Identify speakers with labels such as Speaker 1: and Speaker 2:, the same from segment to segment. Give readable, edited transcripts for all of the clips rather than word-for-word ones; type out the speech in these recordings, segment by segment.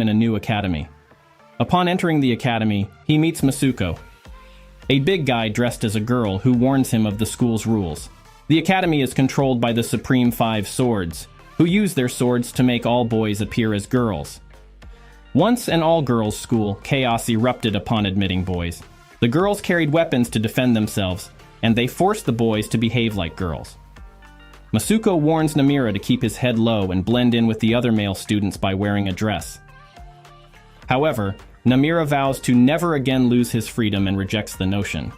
Speaker 1: in a new academy. Upon entering the academy, he meets Masuko, a big guy dressed as a girl who warns him of the school's rules. The academy is controlled by the Supreme Five Swords, who use their swords to make all boys appear as girls. Once an all-girls school, chaos erupted upon admitting boys. The girls carried weapons to defend themselves, and they forced the boys to behave like girls. Masuko warns Namira to keep his head low and blend in with the other male students by wearing a dress. However, Namira vows to never again lose his freedom and rejects the notion.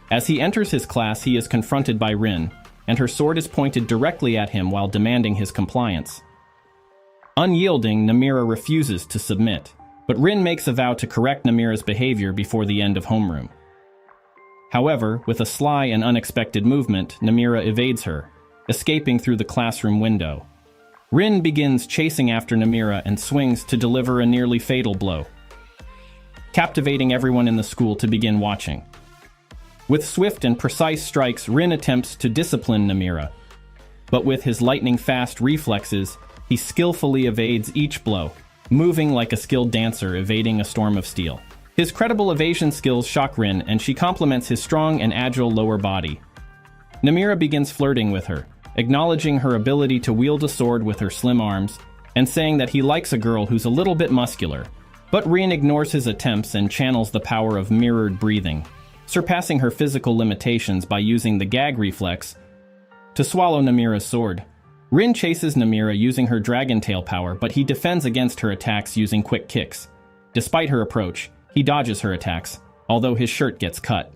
Speaker 1: As he enters his class, he is confronted by Rin, and her sword is pointed directly at him while demanding his compliance. Unyielding, Namira refuses to submit, but Rin makes a vow to correct Namira's behavior before the end of homeroom. However, with a sly and unexpected movement, Namira evades her, escaping through the classroom window. Rin begins chasing after Namira and swings to deliver a nearly fatal blow, captivating everyone in the school to begin watching. With swift and precise strikes, Rin attempts to discipline Namira, but with his lightning-fast reflexes, he skillfully evades each blow, moving like a skilled dancer evading a storm of steel. His credible evasion skills shock Rin, and she compliments his strong and agile lower body. Namira begins flirting with her, acknowledging her ability to wield a sword with her slim arms, and saying that he likes a girl who's a little bit muscular. But Rin ignores his attempts and channels the power of mirrored breathing, surpassing her physical limitations by using the gag reflex to swallow Namira's sword. Rin chases Namira using her dragon tail power, but he defends against her attacks using quick kicks. Despite her approach, he dodges her attacks, although his shirt gets cut.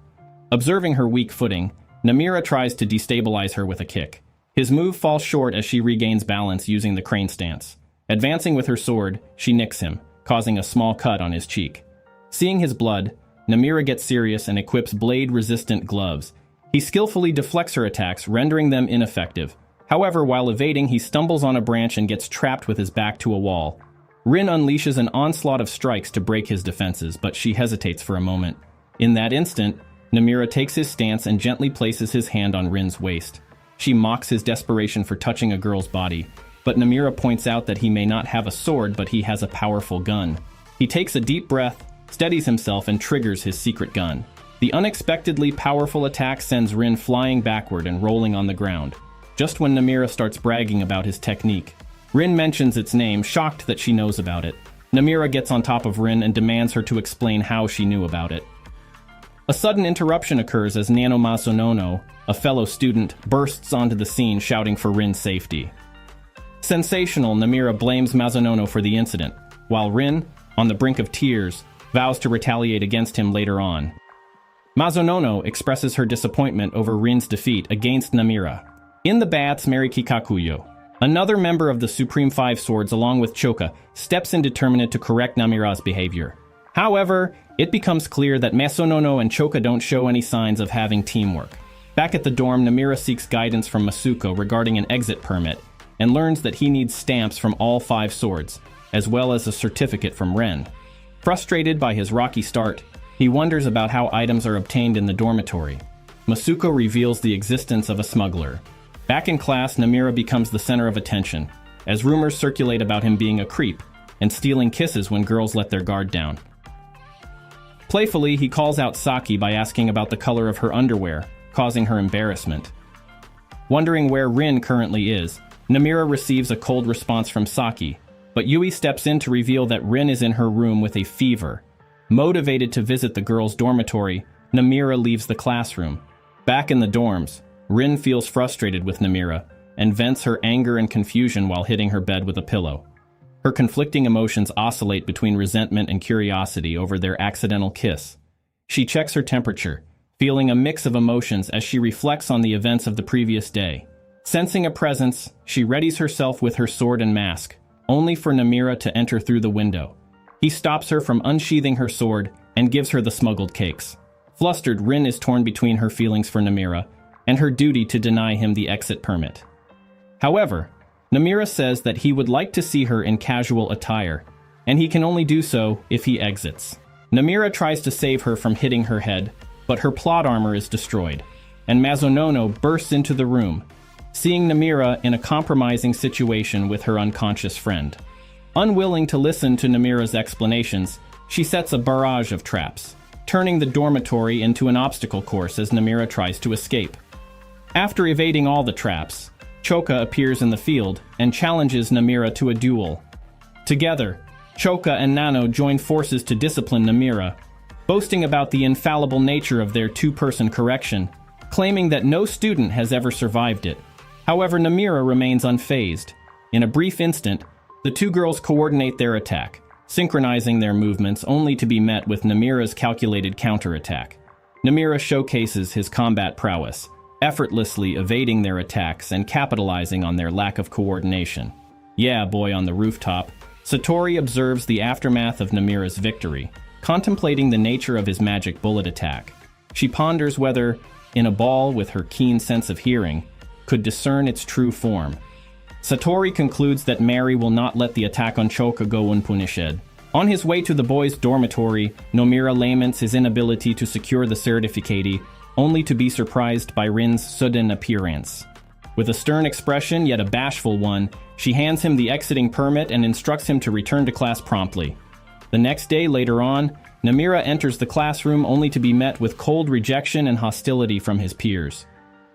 Speaker 1: Observing her weak footing, Namira tries to destabilize her with a kick. His move falls short as she regains balance using the crane stance. Advancing with her sword, she nicks him, causing a small cut on his cheek. Seeing his blood, Namira gets serious and equips blade-resistant gloves. He skillfully deflects her attacks, rendering them ineffective. However, while evading, he stumbles on a branch and gets trapped with his back to a wall. Rin unleashes an onslaught of strikes to break his defenses, but she hesitates for a moment. In that instant, Namira takes his stance and gently places his hand on Rin's waist. She mocks his desperation for touching a girl's body, but Namira points out that he may not have a sword, but he has a powerful gun. He takes a deep breath, steadies himself, and triggers his secret gun. The unexpectedly powerful attack sends Rin flying backward and rolling on the ground. Just when Namira starts bragging about his technique, Rin mentions its name, shocked that she knows about it. Namira gets on top of Rin and demands her to explain how she knew about it. A sudden interruption occurs as Nano Masonono, a fellow student, bursts onto the scene shouting for Rin's safety. Sensational, Namira blames Masonono for the incident, while Rin, on the brink of tears, vows to retaliate against him later on. Masonono expresses her disappointment over Rin's defeat against Namira. In the baths, Mary Kikakuyo, another member of the Supreme Five Swords along with Choka, steps in determined to correct Namira's behavior. However, it becomes clear that Masonono and Choka don't show any signs of having teamwork. Back at the dorm, Namira seeks guidance from Masuko regarding an exit permit, and learns that he needs stamps from all 5 swords, as well as a certificate from Ren. Frustrated by his rocky start, he wonders about how items are obtained in the dormitory. Masuko reveals the existence of a smuggler. Back in class, Namira becomes the center of attention, as rumors circulate about him being a creep and stealing kisses when girls let their guard down. Playfully, he calls out Saki by asking about the color of her underwear, causing her embarrassment. Wondering where Rin currently is, Namira receives a cold response from Saki, but Yui steps in to reveal that Rin is in her room with a fever. Motivated to visit the girls' dormitory, Namira leaves the classroom. Back in the dorms, Rin feels frustrated with Namira and vents her anger and confusion while hitting her bed with a pillow. Her conflicting emotions oscillate between resentment and curiosity over their accidental kiss. She checks her temperature, feeling a mix of emotions as she reflects on the events of the previous day. Sensing a presence, she readies herself with her sword and mask, only for Namira to enter through the window. He stops her from unsheathing her sword and gives her the smuggled cakes. Flustered, Rin is torn between her feelings for Namira and her duty to deny him the exit permit. However, Namira says that he would like to see her in casual attire, and he can only do so if he exits. Namira tries to save her from hitting her head, but her plot armor is destroyed, and Masonono bursts into the room, seeing Namira in a compromising situation with her unconscious friend. Unwilling to listen to Namira's explanations, she sets a barrage of traps, turning the dormitory into an obstacle course as Namira tries to escape. After evading all the traps, Choka appears in the field and challenges Namira to a duel. Together, Choka and Nano join forces to discipline Namira, boasting about the infallible nature of their two-person correction, claiming that no student has ever survived it. However, Namira remains unfazed. In a brief instant, the two girls coordinate their attack, synchronizing their movements only to be met with Namira's calculated counterattack. Namira showcases his combat prowess, effortlessly evading their attacks and capitalizing on their lack of coordination. Yeah, boy, on the rooftop, Satori observes the aftermath of Namira's victory, contemplating the nature of his magic bullet attack. She ponders whether, in a ball with her keen sense of hearing, could discern its true form. Satori concludes that Mary will not let the attack on Choka go unpunished. On his way to the boys' dormitory, Nomura laments his inability to secure the certificate, only to be surprised by Rin's sudden appearance. With a stern expression, yet a bashful one, she hands him the exiting permit and instructs him to return to class promptly. The next day, later on, Namira enters the classroom only to be met with cold rejection and hostility from his peers.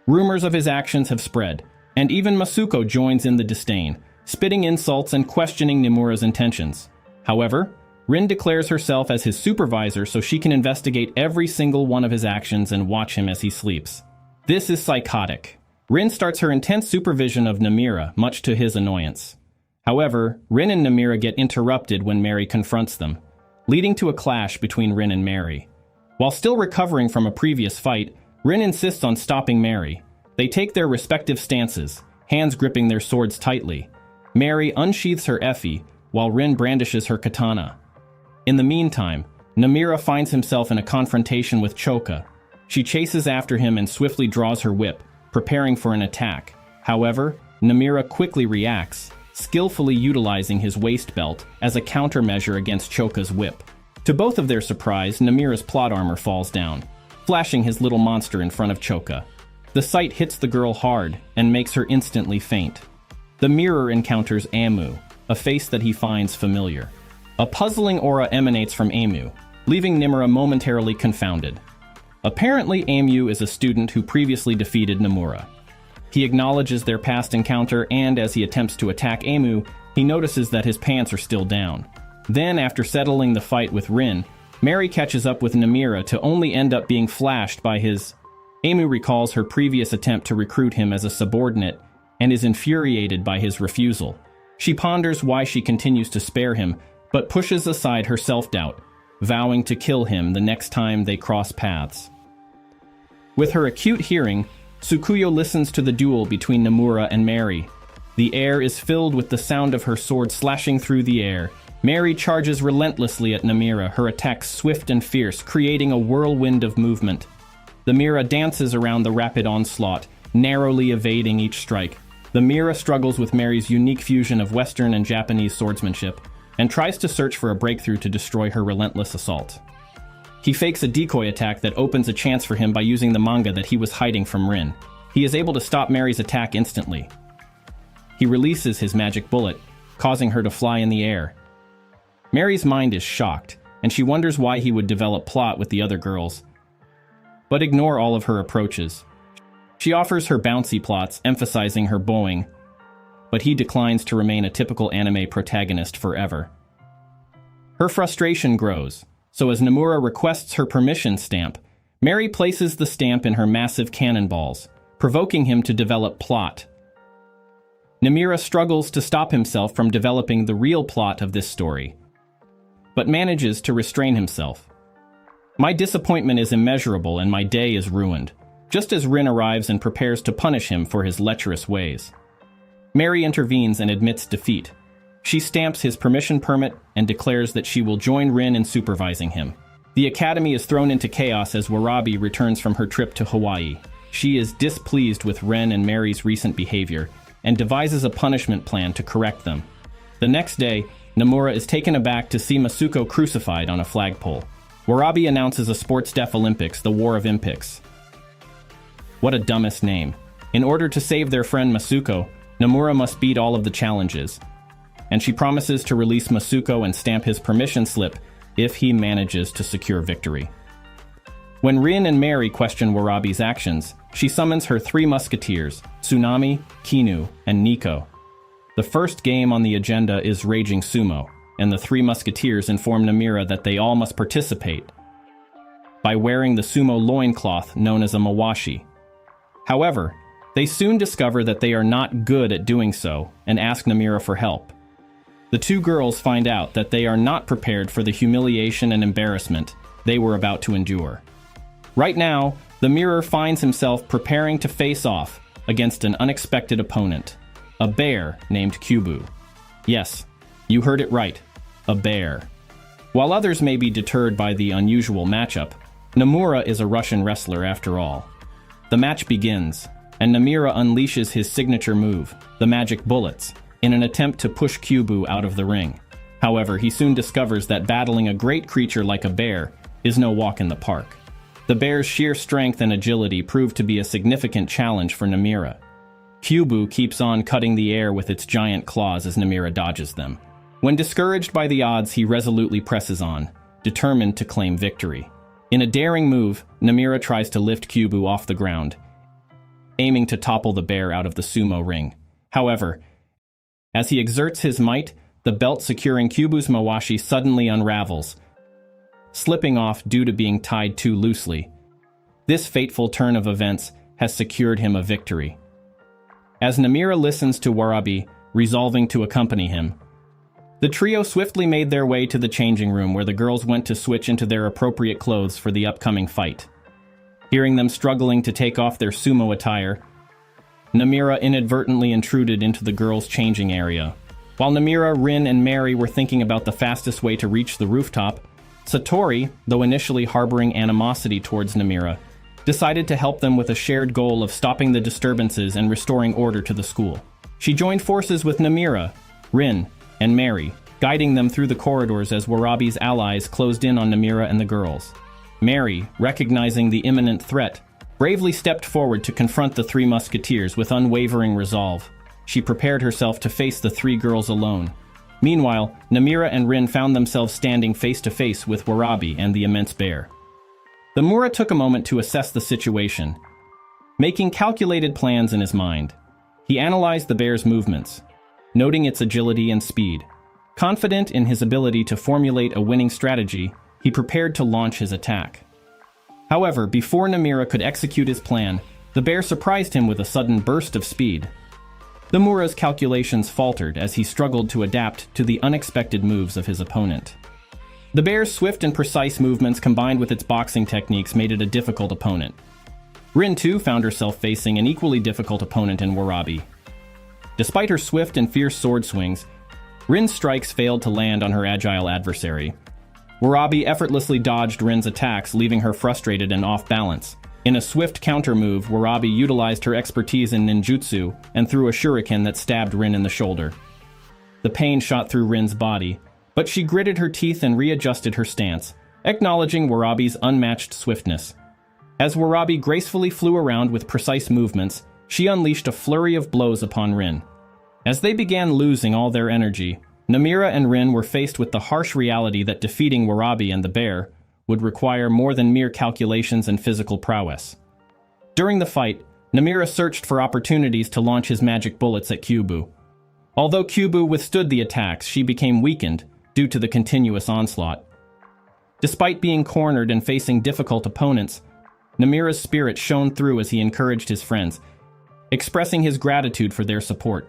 Speaker 1: Rumors of his actions have spread, and even Masuko joins in the disdain, spitting insults and questioning Nomura's intentions. However, Rin declares herself as his supervisor so she can investigate every single one of his actions and watch him as he sleeps. This is psychotic. Rin starts her intense supervision of Namira, much to his annoyance. However, Rin and Namira get interrupted when Mary confronts them, leading to a clash between Rin and Mary. While still recovering from a previous fight, Rin insists on stopping Mary. They take their respective stances, hands gripping their swords tightly. Mary unsheathes her Effie, while Rin brandishes her katana. In the meantime, Namira finds himself in a confrontation with Choka. She chases after him and swiftly draws her whip, preparing for an attack. However, Namira quickly reacts, skillfully utilizing his waist belt as a countermeasure against Choka's whip. To both of their surprise, Namira's plot armor falls down, flashing his little monster in front of Choka. The sight hits the girl hard and makes her instantly faint. The mirror encounters Amu, a face that he finds familiar. A puzzling aura emanates from Amu, leaving Namira momentarily confounded. Apparently, Amu is a student who previously defeated Nomura. He acknowledges their past encounter, and as he attempts to attack Amu, he notices that his pants are still down. Then, after settling the fight with Rin, Mary catches up with Namira to only end up being flashed by his... Amu recalls her previous attempt to recruit him as a subordinate and is infuriated by his refusal. She ponders why she continues to spare him, but pushes aside her self-doubt, vowing to kill him the next time they cross paths. With her acute hearing, Tsukuyo listens to the duel between Nomura and Mary. The air is filled with the sound of her sword slashing through the air. Mary charges relentlessly at Namira, her attacks swift and fierce, creating a whirlwind of movement. The Mira dances around the rapid onslaught, narrowly evading each strike. The Mira struggles with Mary's unique fusion of Western and Japanese swordsmanship, and tries to search for a breakthrough to destroy her relentless assault. He fakes a decoy attack that opens a chance for him by using the manga that he was hiding from Rin. He is able to stop Mary's attack instantly. He releases his magic bullet, causing her to fly in the air. Mary's mind is shocked, and she wonders why he would develop plot with the other girls, but ignore all of her approaches. She offers her bouncy plots, emphasizing her bowing, but he declines to remain a typical anime protagonist forever. Her frustration grows, so as Nomura requests her permission stamp, Mary places the stamp in her massive cannonballs, provoking him to develop plot. Namira struggles to stop himself from developing the real plot of this story, but manages to restrain himself. My disappointment is immeasurable and my day is ruined, just as Rin arrives and prepares to punish him for his lecherous ways. Mary intervenes and admits defeat. She stamps his permission permit and declares that she will join Rin in supervising him. The academy is thrown into chaos as Warabi returns from her trip to Hawaii. She is displeased with Ren and Mary's recent behavior and devises a punishment plan to correct them. The next day, Nomura is taken aback to see Masuko crucified on a flagpole. Warabi announces a sports deaf Olympics, the War of Impics. What a dumbest name. In order to save their friend Masuko, Nomura must beat all of the challenges. and she promises to release Masuko and stamp his permission slip if he manages to secure victory. When Rin and Mary question Warabi's actions, she summons her 3 musketeers, Tsunami, Kinu, and Nico. The first game on the agenda is Raging Sumo, and the 3 musketeers inform Namira that they all must participate by wearing the sumo loincloth known as a mawashi. However, they soon discover that they are not good at doing so and ask Namira for help. The 2 girls find out that they are not prepared for the humiliation and embarrassment they were about to endure. Right now, the mirror finds himself preparing to face off against an unexpected opponent, a bear named Kyubu. Yes, you heard it right, a bear. While others may be deterred by the unusual matchup, Nomura is a Russian wrestler after all. The match begins, and Namira unleashes his signature move, the magic bullets, in an attempt to push Kyubu out of the ring. However, he soon discovers that battling a great creature like a bear is no walk in the park. The bear's sheer strength and agility prove to be a significant challenge for Namira. Kyubu keeps on cutting the air with its giant claws as Namira dodges them. When discouraged by the odds, he resolutely presses on, determined to claim victory. In a daring move, Namira tries to lift Kyubu off the ground, aiming to topple the bear out of the sumo ring. However, as he exerts his might, the belt securing Kyubu's mawashi suddenly unravels, slipping off due to being tied too loosely. This fateful turn of events has secured him a victory. As Namira listens to Warabi, resolving to accompany him, the trio swiftly made their way to the changing room where the girls went to switch into their appropriate clothes for the upcoming fight. Hearing them struggling to take off their sumo attire, Namira inadvertently intruded into the girls' changing area. While Namira, Rin, and Mary were thinking about the fastest way to reach the rooftop, Satori, though initially harboring animosity towards Namira, decided to help them with a shared goal of stopping the disturbances and restoring order to the school. She joined forces with Namira, Rin, and Mary, guiding them through the corridors as Warabi's allies closed in on Namira and the girls. Mary, recognizing the imminent threat, bravely stepped forward to confront the 3 musketeers with unwavering resolve. She prepared herself to face the 3 girls alone. Meanwhile, Namira and Rin found themselves standing face to face with Warabi and the immense bear. The Mura took a moment to assess the situation, making calculated plans in his mind. He analyzed the bear's movements, noting its agility and speed. Confident in his ability to formulate a winning strategy, he prepared to launch his attack. However, before Namira could execute his plan, the bear surprised him with a sudden burst of speed. The Mura's calculations faltered as he struggled to adapt to the unexpected moves of his opponent. The bear's swift and precise movements combined with its boxing techniques made it a difficult opponent. Rin too found herself facing an equally difficult opponent in Warabi. Despite her swift and fierce sword swings, Rin's strikes failed to land on her agile adversary. Warabi effortlessly dodged Rin's attacks, leaving her frustrated and off balance. In a swift counter move, Warabi utilized her expertise in ninjutsu and threw a shuriken that stabbed Rin in the shoulder. The pain shot through Rin's body, but she gritted her teeth and readjusted her stance, acknowledging Warabi's unmatched swiftness. As Warabi gracefully flew around with precise movements, she unleashed a flurry of blows upon Rin. As they began losing all their energy, Namira and Rin were faced with the harsh reality that defeating Warabi and the bear would require more than mere calculations and physical prowess. During the fight, Namira searched for opportunities to launch his magic bullets at Kyubu. Although Kyubu withstood the attacks, she became weakened due to the continuous onslaught. Despite being cornered and facing difficult opponents, Namira's spirit shone through as he encouraged his friends, expressing his gratitude for their support.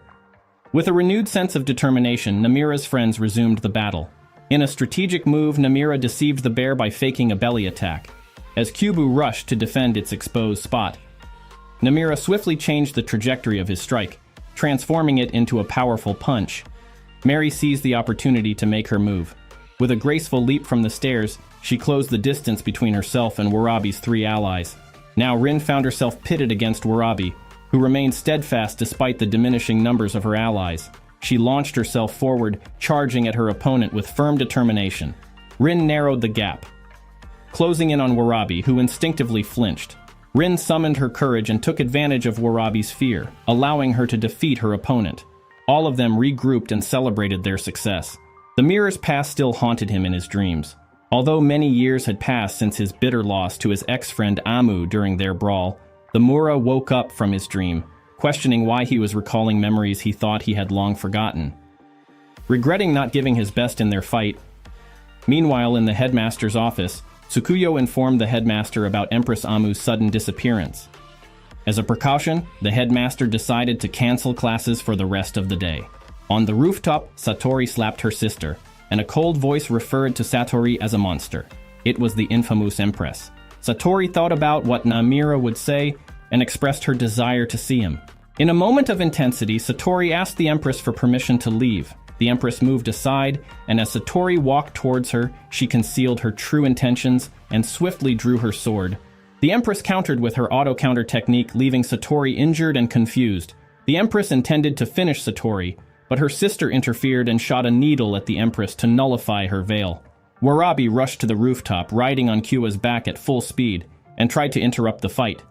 Speaker 1: With a renewed sense of determination, Namira's friends resumed the battle. In a strategic move, Namira deceived the bear by faking a belly attack. As Kyubu rushed to defend its exposed spot, Namira swiftly changed the trajectory of his strike, transforming it into a powerful punch. Mary seized the opportunity to make her move. With a graceful leap from the stairs, she closed the distance between herself and Warabi's 3 allies. Now Rin found herself pitted against Warabi, who remained steadfast despite the diminishing numbers of her allies. She launched herself forward, charging at her opponent with firm determination. Rin narrowed the gap, closing in on Warabi, who instinctively flinched. Rin summoned her courage and took advantage of Warabi's fear, allowing her to defeat her opponent. All of them regrouped and celebrated their success. The mirror's past still haunted him in his dreams. Although many years had passed since his bitter loss to his ex-friend Amu during their brawl, the Mura woke up from his dream, questioning why he was recalling memories he thought he had long forgotten. Regretting not giving his best in their fight. Meanwhile, in the headmaster's office, Tsukuyo informed the headmaster about Empress Amu's sudden disappearance. As a precaution, the headmaster decided to cancel classes for the rest of the day. On the rooftop, Satori slapped her sister, and a cold voice referred to Satori as a monster. It was the infamous Empress. Satori thought about what Namira would say and expressed her desire to see him. In a moment of intensity, Satori asked the Empress for permission to leave. The Empress moved aside, and as Satori walked towards her, she concealed her true intentions and swiftly drew her sword. The Empress countered with her auto-counter technique, leaving Satori injured and confused. The Empress intended to finish Satori, but her sister interfered and shot a needle at the Empress to nullify her veil. Warabi rushed to the rooftop, riding on Kyo's back at full speed, and tried to interrupt the fight.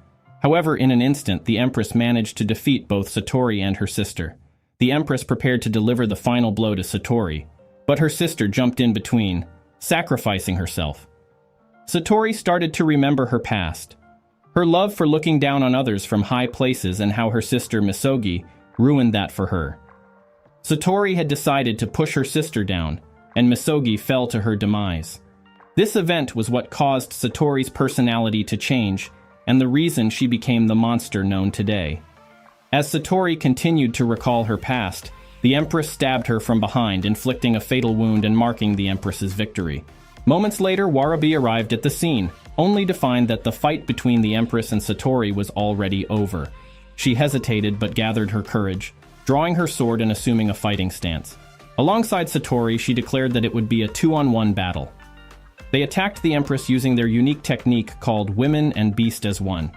Speaker 1: However, in an instant, the Empress managed to defeat both Satori and her sister. The Empress prepared to deliver the final blow to Satori, but her sister jumped in between, sacrificing herself. Satori started to remember her past, her love for looking down on others from high places, and how her sister Misogi ruined that for her. Satori had decided to push her sister down, and Misogi fell to her demise. This event was what caused Satori's personality to change, and the reason she became the monster known today. As Satori continued to recall her past, the Empress stabbed her from behind, inflicting a fatal wound and marking the Empress's victory. Moments later, Warabi arrived at the scene, only to find that the fight between the Empress and Satori was already over. She hesitated but gathered her courage, drawing her sword and assuming a fighting stance. Alongside Satori, she declared that it would be a 2-on-1 battle. They attacked the Empress using their unique technique called Women and Beast as One.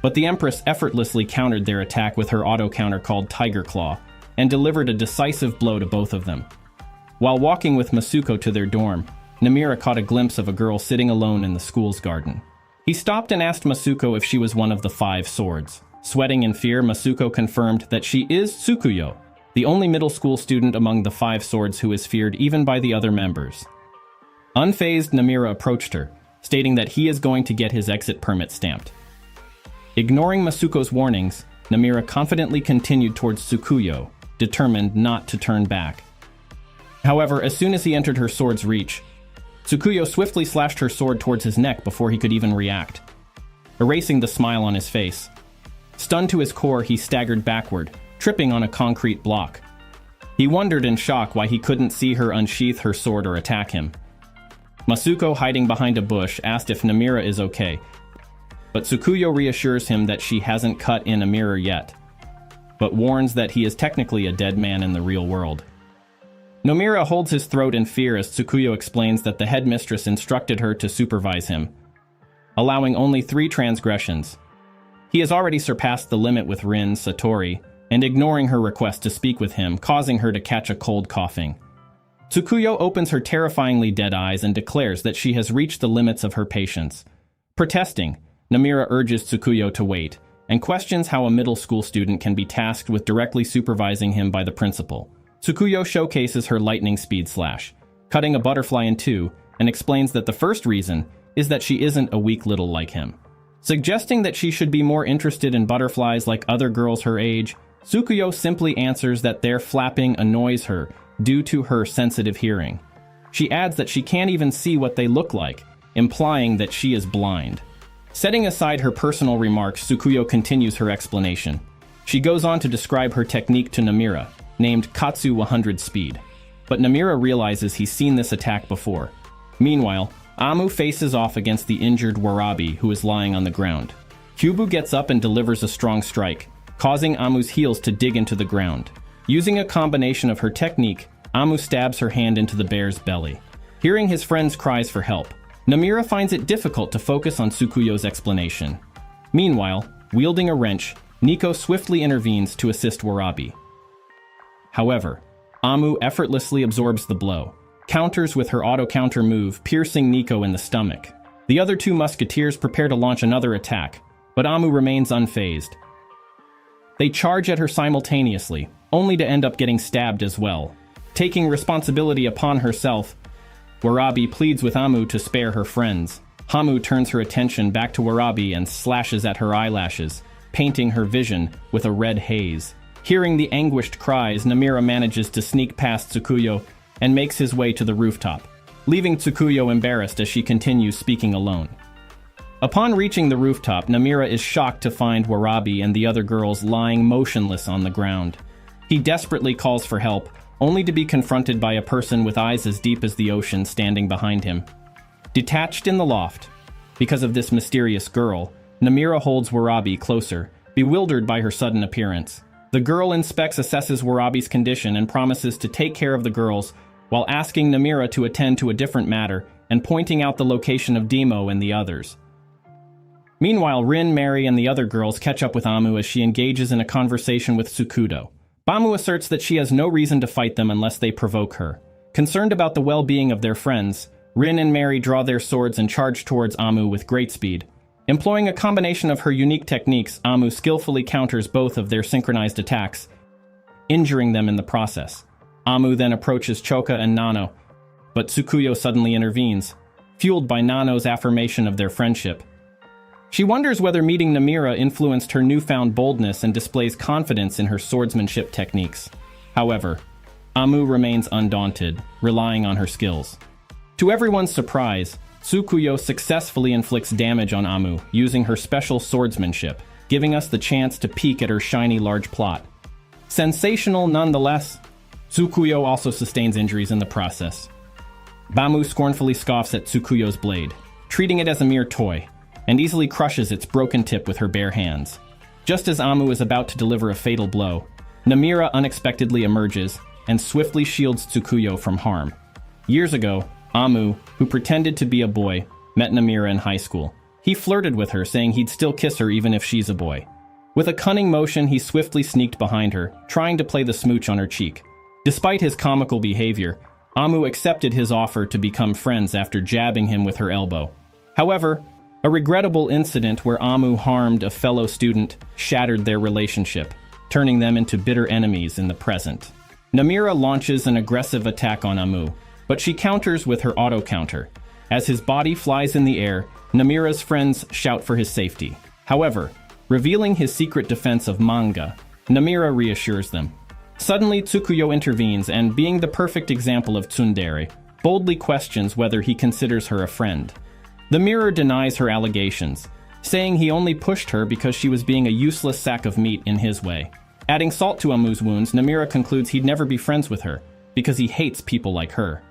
Speaker 1: But the Empress effortlessly countered their attack with her auto-counter called Tiger Claw, and delivered a decisive blow to both of them. While walking with Masuko to their dorm, Namira caught a glimpse of a girl sitting alone in the school's garden. He stopped and asked Masuko if she was one of the 5 swords. Sweating in fear, Masuko confirmed that she is Tsukuyo, the only middle school student among the 5 swords who is feared even by the other members. Unfazed, Namira approached her, stating that he is going to get his exit permit stamped. Ignoring Masuko's warnings, Namira confidently continued towards Tsukuyo, determined not to turn back. However, as soon as he entered her sword's reach, Tsukuyo swiftly slashed her sword towards his neck before he could even react, erasing the smile on his face. Stunned to his core, he staggered backward, tripping on a concrete block. He wondered in shock why he couldn't see her unsheath her sword or attack him. Masuko, hiding behind a bush, asked if Namira is okay, but Tsukuyo reassures him that she hasn't cut in a mirror yet, but warns that he is technically a dead man in the real world. Namira holds his throat in fear as Tsukuyo explains that the headmistress instructed her to supervise him, allowing only 3 transgressions. He has already surpassed the limit with Rin Satori, and ignoring her request to speak with him, causing her to catch a cold coughing. Tsukuyo opens her terrifyingly dead eyes and declares that she has reached the limits of her patience. Protesting, Namira urges Tsukuyo to wait, and questions how a middle school student can be tasked with directly supervising him by the principal. Tsukuyo showcases her lightning speed slash, cutting a butterfly in 2, and explains that the first reason is that she isn't a weak little like him. Suggesting that she should be more interested in butterflies like other girls her age, Tsukuyo simply answers that their flapping annoys her due to her sensitive hearing. She adds that she can't even see what they look like, implying that she is blind. Setting aside her personal remarks, Tsukuyo continues her explanation. She goes on to describe her technique to Namira, named Katsu 100 Speed. But Namira realizes he's seen this attack before. Meanwhile, Amu faces off against the injured Warabi, who is lying on the ground. Kyubu gets up and delivers a strong strike, causing Amu's heels to dig into the ground. Using a combination of her technique, Amu stabs her hand into the bear's belly. Hearing his friend's cries for help, Namira finds it difficult to focus on Tsukuyo's explanation. Meanwhile, wielding a wrench, Nico swiftly intervenes to assist Warabi. However, Amu effortlessly absorbs the blow, counters with her auto-counter move, piercing Nico in the stomach. The other 2 musketeers prepare to launch another attack, but Amu remains unfazed. They charge at her simultaneously, only to end up getting stabbed as well. Taking responsibility upon herself, Warabi pleads with Amu to spare her friends. Hamu turns her attention back to Warabi and slashes at her eyelashes, painting her vision with a red haze. Hearing the anguished cries, Namira manages to sneak past Tsukuyo and makes his way to the rooftop, leaving Tsukuyo embarrassed as she continues speaking alone. Upon reaching the rooftop, Namira is shocked to find Warabi and the other girls lying motionless on the ground. He desperately calls for help, only to be confronted by a person with eyes as deep as the ocean standing behind him. Detached in the loft, because of this mysterious girl, Namira holds Warabi closer, bewildered by her sudden appearance. The girl assesses Warabi's condition and promises to take care of the girls, while asking Namira to attend to a different matter and pointing out the location of Demo and the others. Meanwhile, Rin, Mary, and the other girls catch up with Amu as she engages in a conversation with Tsukudo. Bamu asserts that she has no reason to fight them unless they provoke her. Concerned about the well-being of their friends, Rin and Mary draw their swords and charge towards Amu with great speed. Employing a combination of her unique techniques, Amu skillfully counters both of their synchronized attacks, injuring them in the process. Amu then approaches Choka and Nano, but Tsukuyo suddenly intervenes, fueled by Nano's affirmation of their friendship. She wonders whether meeting Namira influenced her newfound boldness and displays confidence in her swordsmanship techniques. However, Amu remains undaunted, relying on her skills. To everyone's surprise, Tsukuyo successfully inflicts damage on Amu using her special swordsmanship, giving us the chance to peek at her shiny large plot. Sensational nonetheless, Tsukuyo also sustains injuries in the process. Bamu scornfully scoffs at Tsukuyo's blade, treating it as a mere toy, and easily crushes its broken tip with her bare hands. Just as Amu is about to deliver a fatal blow, Namira unexpectedly emerges and swiftly shields Tsukuyo from harm. Years ago, Amu, who pretended to be a boy, met Namira in high school. He flirted with her, saying he'd still kiss her even if she's a boy. With a cunning motion, he swiftly sneaked behind her, trying to play the smooch on her cheek. Despite his comical behavior, Amu accepted his offer to become friends after jabbing him with her elbow. However, a regrettable incident where Amu harmed a fellow student shattered their relationship, turning them into bitter enemies in the present. Namira launches an aggressive attack on Amu, but she counters with her auto-counter. As his body flies in the air, Namira's friends shout for his safety. However, revealing his secret defense of manga, Namira reassures them. Suddenly, Tsukuyo intervenes and, being the perfect example of tsundere, boldly questions whether he considers her a friend. The mirror denies her allegations, saying he only pushed her because she was being a useless sack of meat in his way. Adding salt to Amu's wounds, Namira concludes he'd never be friends with her, because he hates people like her.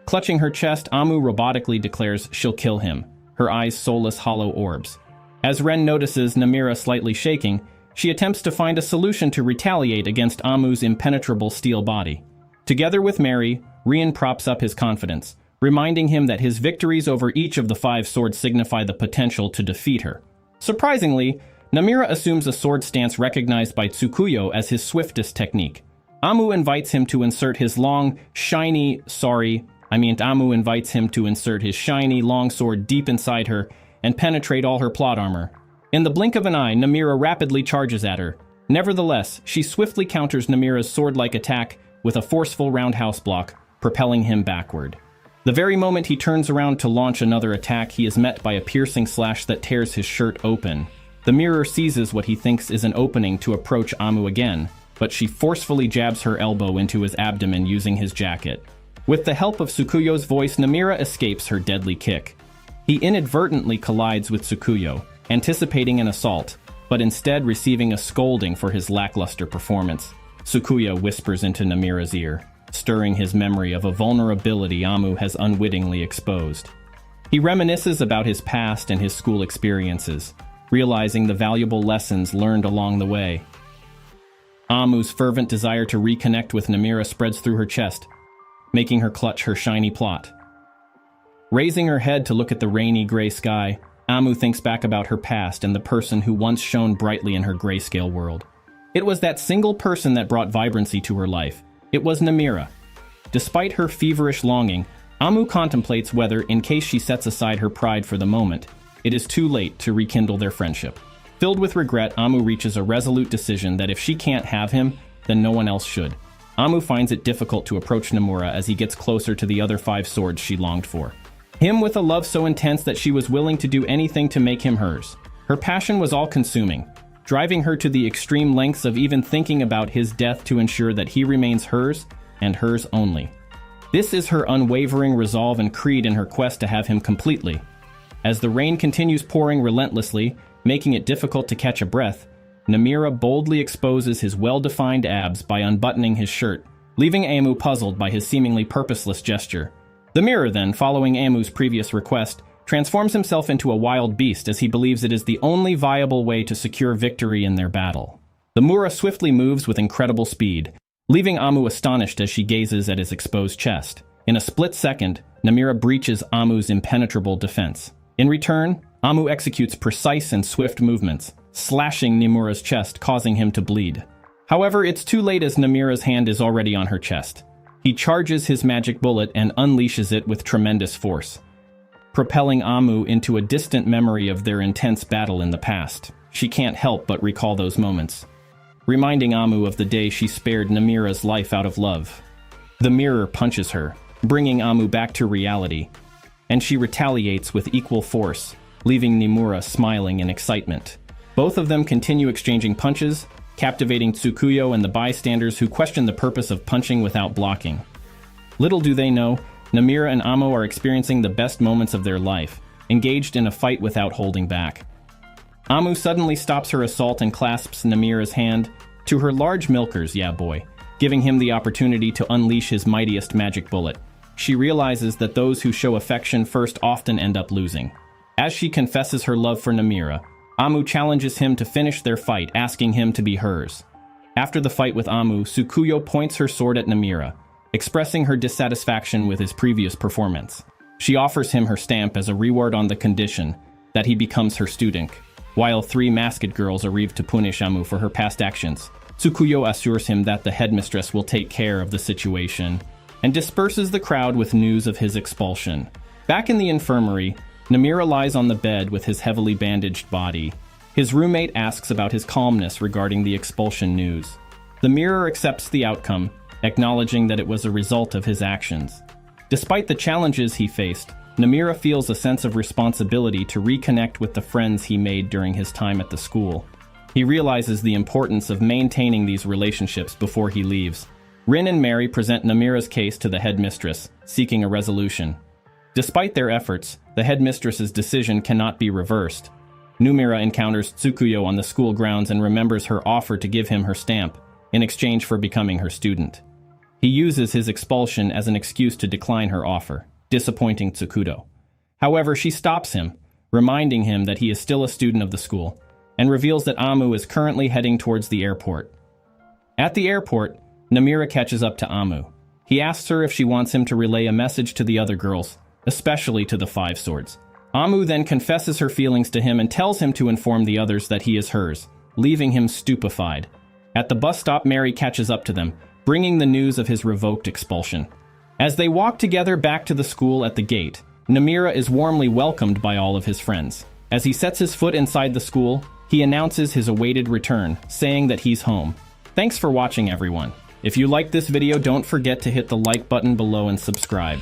Speaker 1: Clutching her chest, Amu robotically declares she'll kill him, her eyes soulless hollow orbs. As Ren notices Namira slightly shaking, she attempts to find a solution to retaliate against Amu's impenetrable steel body. Together with Mary, Rian props up his confidence, reminding him that his victories over each of the 5 swords signify the potential to defeat her. Surprisingly, Namira assumes a sword stance recognized by Tsukuyo as his swiftest technique. Amu invites him to insert his shiny long sword deep inside her and penetrate all her plot armor. In the blink of an eye, Namira rapidly charges at her. Nevertheless, she swiftly counters Namira's sword-like attack with a forceful roundhouse block, propelling him backward. The very moment he turns around to launch another attack, he is met by a piercing slash that tears his shirt open. The mirror seizes what he thinks is an opening to approach Amu again, but she forcefully jabs her elbow into his abdomen using his jacket. With the help of Tsukuyo's voice, Namira escapes her deadly kick. He inadvertently collides with Tsukuyo, anticipating an assault, but instead receiving a scolding for his lackluster performance. Tsukuyo whispers into Namira's ear, stirring his memory of a vulnerability Amu has unwittingly exposed. He reminisces about his past and his school experiences, realizing the valuable lessons learned along the way. Amu's fervent desire to reconnect with Namira spreads through her chest, making her clutch her shiny plot. Raising her head to look at the rainy gray sky, Amu thinks back about her past and the person who once shone brightly in her grayscale world. It was that single person that brought vibrancy to her life. It was Namira. Despite her feverish longing, Amu contemplates whether, in case she sets aside her pride for the moment, it is too late to rekindle their friendship. Filled with regret, Amu reaches a resolute decision that if she can't have him, then no one else should. Amu finds it difficult to approach Nomura as he gets closer to the other 5 swords she longed for. Him with a love so intense that she was willing to do anything to make him hers. Her passion was all-consuming, driving her to the extreme lengths of even thinking about his death to ensure that he remains hers and hers only. This is her unwavering resolve and creed in her quest to have him completely. As the rain continues pouring relentlessly, making it difficult to catch a breath, Nomura boldly exposes his well-defined abs by unbuttoning his shirt, leaving Amu puzzled by his seemingly purposeless gesture. The mirror then, following Amu's previous request, transforms himself into a wild beast as he believes it is the only viable way to secure victory in their battle. The Mura swiftly moves with incredible speed, leaving Amu astonished as she gazes at his exposed chest. In a split second, Nomura breaches Amu's impenetrable defense. In return, Amu executes precise and swift movements, slashing Nomura's chest, causing him to bleed. However, it's too late as Nomura's hand is already on her chest. He charges his magic bullet and unleashes it with tremendous force, propelling Amu into a distant memory of their intense battle in the past. She can't help but recall those moments, reminding Amu of the day she spared Nomura's life out of love. The mirror punches her, bringing Amu back to reality, and she retaliates with equal force, leaving Nomura smiling in excitement. Both of them continue exchanging punches, captivating Tsukuyo and the bystanders who question the purpose of punching without blocking. Little do they know, Nomura and Amu are experiencing the best moments of their life, engaged in a fight without holding back. Amu suddenly stops her assault and clasps Nomura's hand to her large milkers, yeah boy, giving him the opportunity to unleash his mightiest magic bullet. She realizes that those who show affection first often end up losing. As she confesses her love for Nomura, Amu challenges him to finish their fight, asking him to be hers. After the fight with Amu, Tsukuyo points her sword at Nomura, expressing her dissatisfaction with his previous performance. She offers him her stamp as a reward on the condition that he becomes her student. While 3 masked girls arrive to punish Amu for her past actions, Tsukuyo assures him that the headmistress will take care of the situation, and disperses the crowd with news of his expulsion. Back in the infirmary, Nomura lies on the bed with his heavily bandaged body. His roommate asks about his calmness regarding the expulsion news. The mirror accepts the outcome, acknowledging that it was a result of his actions. Despite the challenges he faced, Nomura feels a sense of responsibility to reconnect with the friends he made during his time at the school. He realizes the importance of maintaining these relationships before he leaves. Rin and Mary present Nomura's case to the headmistress, seeking a resolution. Despite their efforts, the headmistress's decision cannot be reversed. Nomura encounters Tsukuyo on the school grounds and remembers her offer to give him her stamp, in exchange for becoming her student. He uses his expulsion as an excuse to decline her offer, disappointing Tsukuyo. However, she stops him, reminding him that he is still a student of the school, and reveals that Amu is currently heading towards the airport. At the airport, Nomura catches up to Amu. He asks her if she wants him to relay a message to the other girls, especially to the 5 swords. Amu then confesses her feelings to him and tells him to inform the others that he is hers, leaving him stupefied. At the bus stop, Mary catches up to them, bringing the news of his revoked expulsion. As they walk together back to the school at the gate, Nomura is warmly welcomed by all of his friends. As he sets his foot inside the school, he announces his awaited return, saying that he's home. Thanks for watching, everyone. If you liked this video, don't forget to hit the like button below and subscribe.